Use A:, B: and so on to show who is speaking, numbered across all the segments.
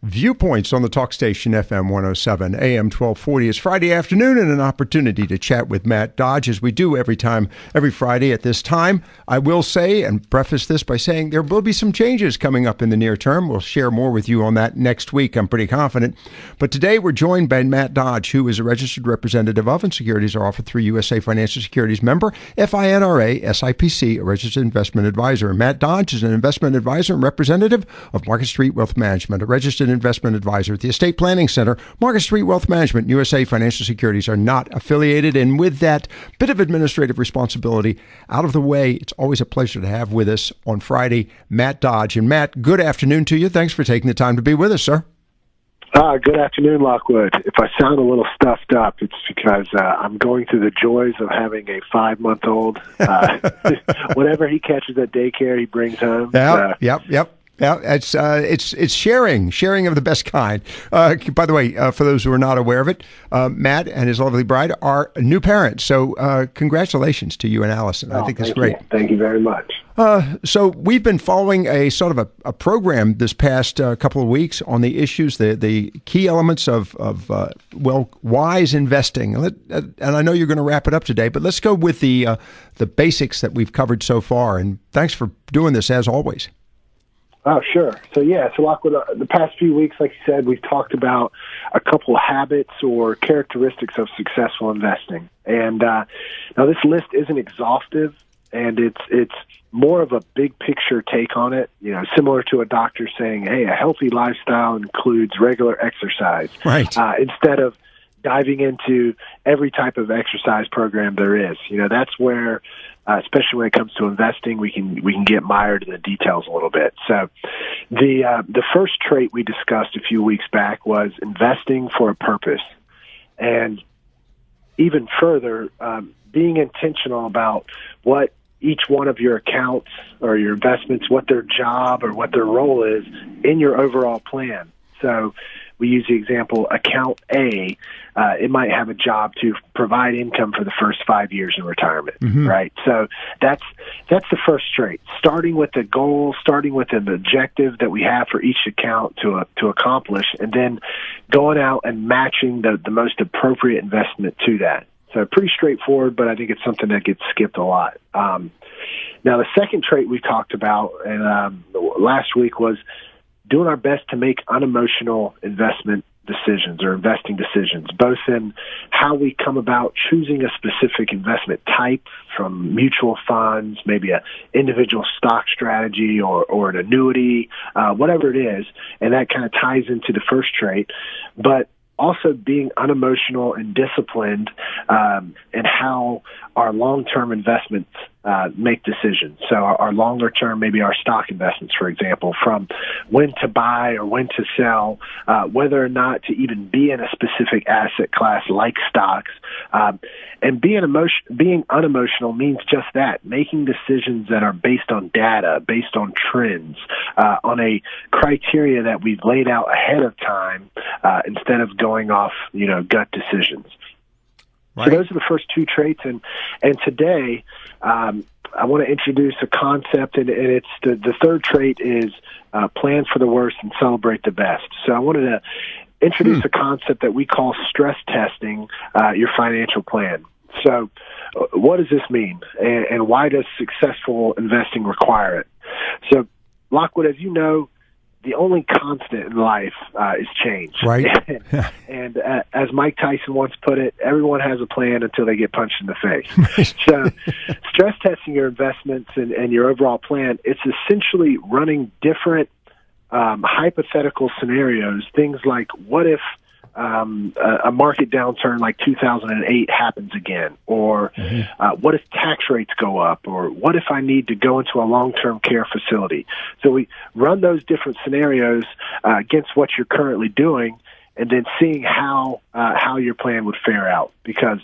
A: Viewpoints on the talk station FM 107 AM 1240. It's Friday afternoon and an opportunity to chat with Matt Dodge as we do every Friday at this time. I will say and preface this by saying there will be some changes coming up in the near term. We'll share more with you on that next week, I'm pretty confident. But today we're joined by Matt Dodge, who is a registered representative of and securities are offered through USA Financial Securities member, FINRA, SIPC, a registered investment advisor. Matt Dodge is an investment advisor and representative of Market Street Wealth Management, a registered investment advisor at the Estate Planning Center. Market Street Wealth Management and USA Financial Securities are not affiliated. And with that bit of administrative responsibility out of the way, it's always a pleasure to have with us on Friday, Matt Dodge. And Matt, good afternoon to you. Thanks for taking the time to be with us, sir.
B: Good afternoon, Lockwood. If I sound a little stuffed up, it's because I'm going through the joys of having a 5-month-old. Whatever he catches at daycare, he brings home.
A: Yep. Yeah, it's sharing of the best kind. By the way, for those who are not aware of it, Matt and his lovely bride are new parents. So congratulations to you and Allison. I think it's great.
B: Thank you very much.
A: So we've been following a sort of a program this past couple of weeks on the issues, the key elements of wise investing. And I know you're going to wrap it up today, but let's go with the basics that we've covered so far. And thanks for doing this as always.
B: Oh, sure. So Lockwood, the past few weeks, like you said, we've talked about a couple habits or characteristics of successful investing. And now this list isn't exhaustive, and it's more of a big picture take on it, similar to a doctor saying, hey, a healthy lifestyle includes regular exercise.
A: Right.
B: Instead of diving into every type of exercise program there is. That's where, especially when it comes to investing, we can get mired in the details a little bit. So the first trait we discussed a few weeks back was investing for a purpose. And even further, being intentional about what each one of your accounts or your investments, what their job or what their role is in your overall plan. So we use the example, account A, it might have a job to provide income for the first 5 years in retirement, right? So that's the first trait, starting with the goal, starting with an objective that we have for each account to accomplish, and then going out and matching the most appropriate investment to that. So pretty straightforward, but I think it's something that gets skipped a lot. Now, the second trait we talked about last week was doing our best to make unemotional investment decisions or investing decisions, both in how we come about choosing a specific investment type, from mutual funds, maybe an individual stock strategy or an annuity, whatever it is. And that kind of ties into the first trait. But also being unemotional and disciplined in how our long-term investments make decisions. So our longer-term, maybe our stock investments, for example, from when to buy or when to sell, whether or not to even be in a specific asset class like stocks. And being unemotional means just that, making decisions that are based on data, based on trends, on a criteria that we've laid out ahead of time instead of going off, gut decisions. Right. So those are the first two traits, and today I want to introduce a concept, and it's the third trait is plan for the worst and celebrate the best. So I wanted to introduce a concept that we call stress testing your financial plan. So what does this mean, and why does successful investing require it? So, Lockwood, as you know, the only constant in life is change.
A: Right.
B: And as Mike Tyson once put it, everyone has a plan until they get punched in the face. So stress testing your investments and your overall plan, it's essentially running different hypothetical scenarios, things like what if a market downturn like 2008 happens again, or what if tax rates go up, or what if I need to go into a long-term care facility. So we run those different scenarios against what you're currently doing, and then seeing how your plan would fare out. Because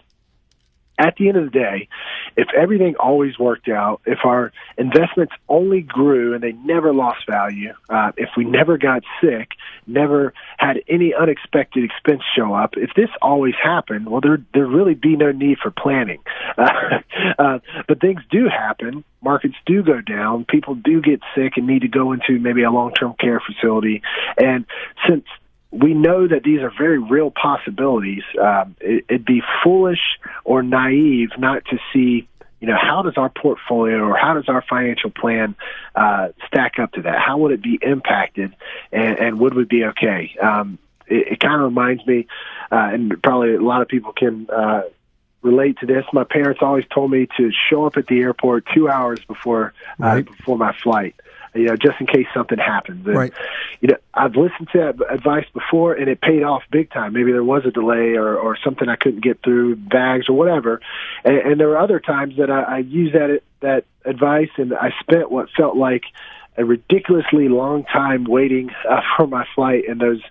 B: at the end of the day, if everything always worked out, if our investments only grew and they never lost value, if we never got sick, never had any unexpected expense show up, if this always happened, well, there'd really be no need for planning. But things do happen. Markets do go down. People do get sick and need to go into maybe a long-term care facility. And since we know that these are very real possibilities, it'd be foolish or naive not to see, how does our portfolio or how does our financial plan stack up to that? How would it be impacted, and would we be okay? It kind of reminds me, and probably a lot of people can relate to this. My parents always told me to show up at the airport 2 hours before my flight, just in case something happens. And, I've listened to that advice before, and it paid off big time. Maybe there was a delay or something I couldn't get through, bags or whatever. And there were other times that I used that advice, and I spent what felt like a ridiculously long time waiting for my flight in those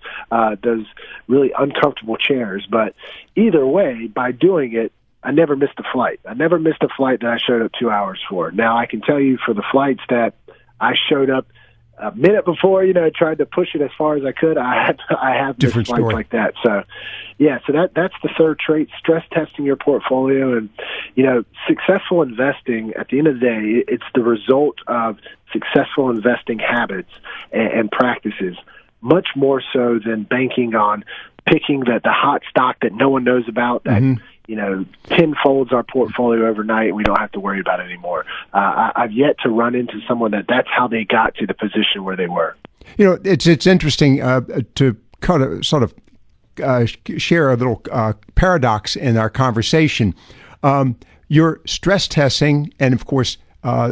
B: really uncomfortable chairs. But either way, by doing it, I never missed a flight. I never missed a flight that I showed up 2 hours for. Now, I can tell you for the flights that I showed up a minute before, tried to push it as far as I could, I have missed flights like that. So, that's the third trait, stress testing your portfolio. And, successful investing, at the end of the day, it's the result of successful investing habits and practices, much more so than banking on picking the hot stock that no one knows about, that tenfolds our portfolio overnight, and we don't have to worry about it anymore. I've yet to run into someone that's how they got to the position where they were.
A: It's interesting to kind of sort of share a little paradox in our conversation. You're stress testing, and of course,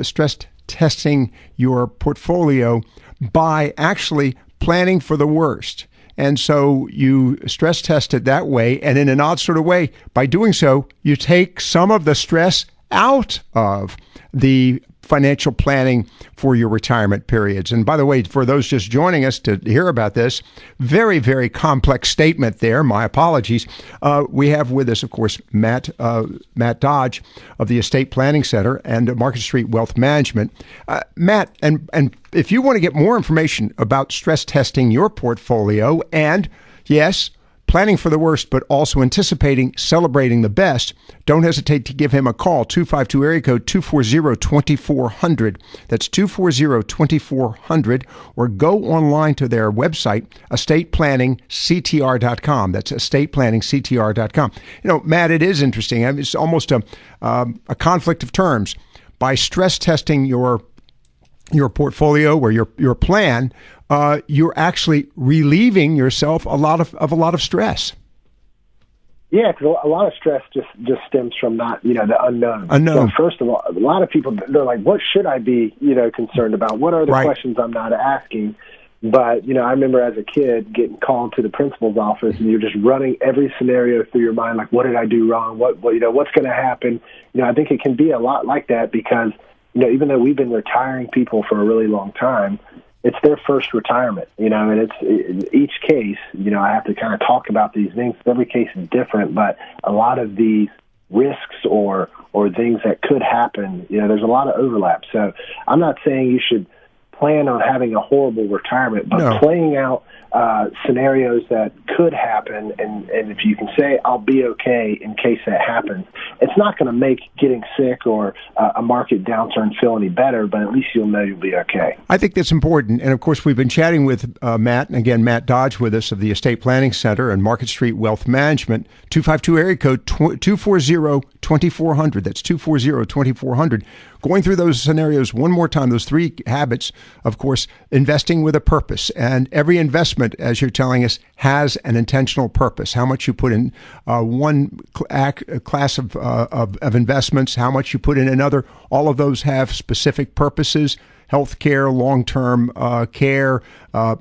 A: stress testing your portfolio by actually planning for the worst. And so you stress test it that way, and in an odd sort of way, by doing so, you take some of the stress out of the financial planning for your retirement periods. And by the way, for those just joining us to hear about this, very, very complex statement there. My apologies. We have with us, of course, Matt Dodge of the Estate Planning Center and Market Street Wealth Management. Matt, and if you want to get more information about stress testing your portfolio and, yes, planning for the worst, but also anticipating, celebrating the best, don't hesitate to give him a call, 252 area code 240-2400. That's 240-2400, or go online to their website, estateplanningctr.com. That's estateplanningctr.com. Matt, it is interesting. It's almost a conflict of terms. By stress testing your portfolio or your plan, you're actually relieving yourself a lot of stress.
B: Yeah, because a lot of stress just stems from not, the unknown. So first of all, a lot of people, they're like, what should I be, concerned about? What are the questions I'm not asking? But, I remember as a kid getting called to the principal's office, and you're just running every scenario through your mind, like, what did I do wrong? What's going to happen? I think it can be a lot like that because, even though we've been retiring people for a really long time, it's their first retirement, and it's in each case, I have to kind of talk about these things. Every case is different, but a lot of these risks or things that could happen, there's a lot of overlap. So I'm not saying you should plan on having a horrible retirement, but playing out scenarios that could happen, and if you can say, I'll be okay in case that happens, it's not going to make getting sick or a market downturn feel any better, but at least you'll know you'll be okay.
A: I think that's important. And of course, we've been chatting with Matt, and again, Matt Dodge with us of the Estate Planning Center and Market Street Wealth Management, 252 area code 240-2400. That's 240-2400. Going through those scenarios one more time, those three habits, of course, investing with a purpose. And every investment, as you're telling us, has an intentional purpose. How much you put in one class of investments, how much you put in another, all of those have specific purposes. Healthcare, long-term care,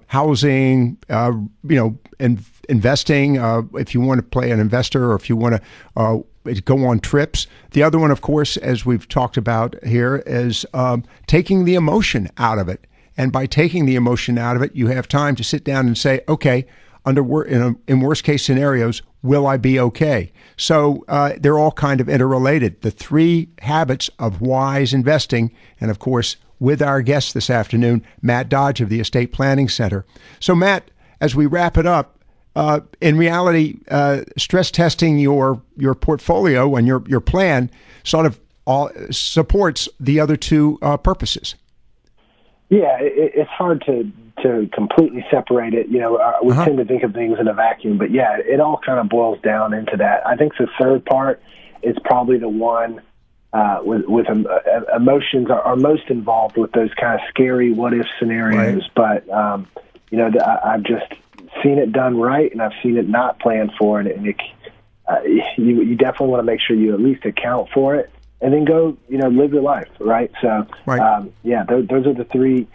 A: housing, investing, if you want to play an investor or if you want to go on trips. The other one, of course, as we've talked about here, is taking the emotion out of it. And by taking the emotion out of it, you have time to sit down and say, okay, in worst case scenarios, will I be okay? So they're all kind of interrelated. The 3 habits of wise investing, and of course, with our guest this afternoon, Matt Dodge of the Estate Planning Center. So Matt, as we wrap it up, in reality, stress testing your portfolio and your plan sort of supports the other 2 purposes.
B: Yeah, it's hard to completely separate it. We tend to think of things in a vacuum, but yeah, it all kind of boils down into that. I think the third part is probably the one with emotions are most involved with those kind of scary what if scenarios. Right. But I've just seen it done right, and I've seen it not planned for, and you definitely want to make sure you at least account for it, and then go live your life, right? So right. Those are the three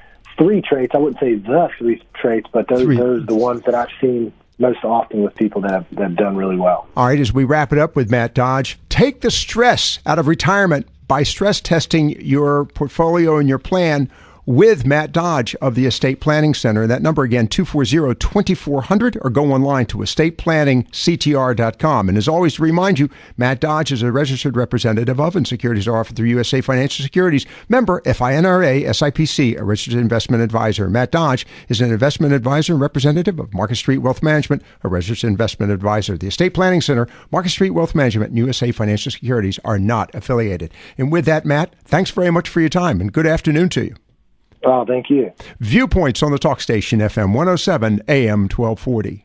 B: traits. I wouldn't say the 3 traits, but those are the ones that I've seen most often with people that have done really well.
A: All right, as we wrap it up with Matt Dodge, take the stress out of retirement by stress testing your portfolio and your plan with Matt Dodge of the Estate Planning Center. That number again, 240-2400, or go online to estateplanningctr.com. And as always, to remind you, Matt Dodge is a registered representative of, and securities are offered through USA Financial Securities, member FINRA, SIPC, a registered investment advisor. Matt Dodge is an investment advisor and representative of Market Street Wealth Management, a registered investment advisor. The Estate Planning Center, Market Street Wealth Management, and USA Financial Securities are not affiliated. And with that, Matt, thanks very much for your time, and good afternoon to you.
B: Oh, thank you.
A: Viewpoints on the talk station, FM 107, AM 1240.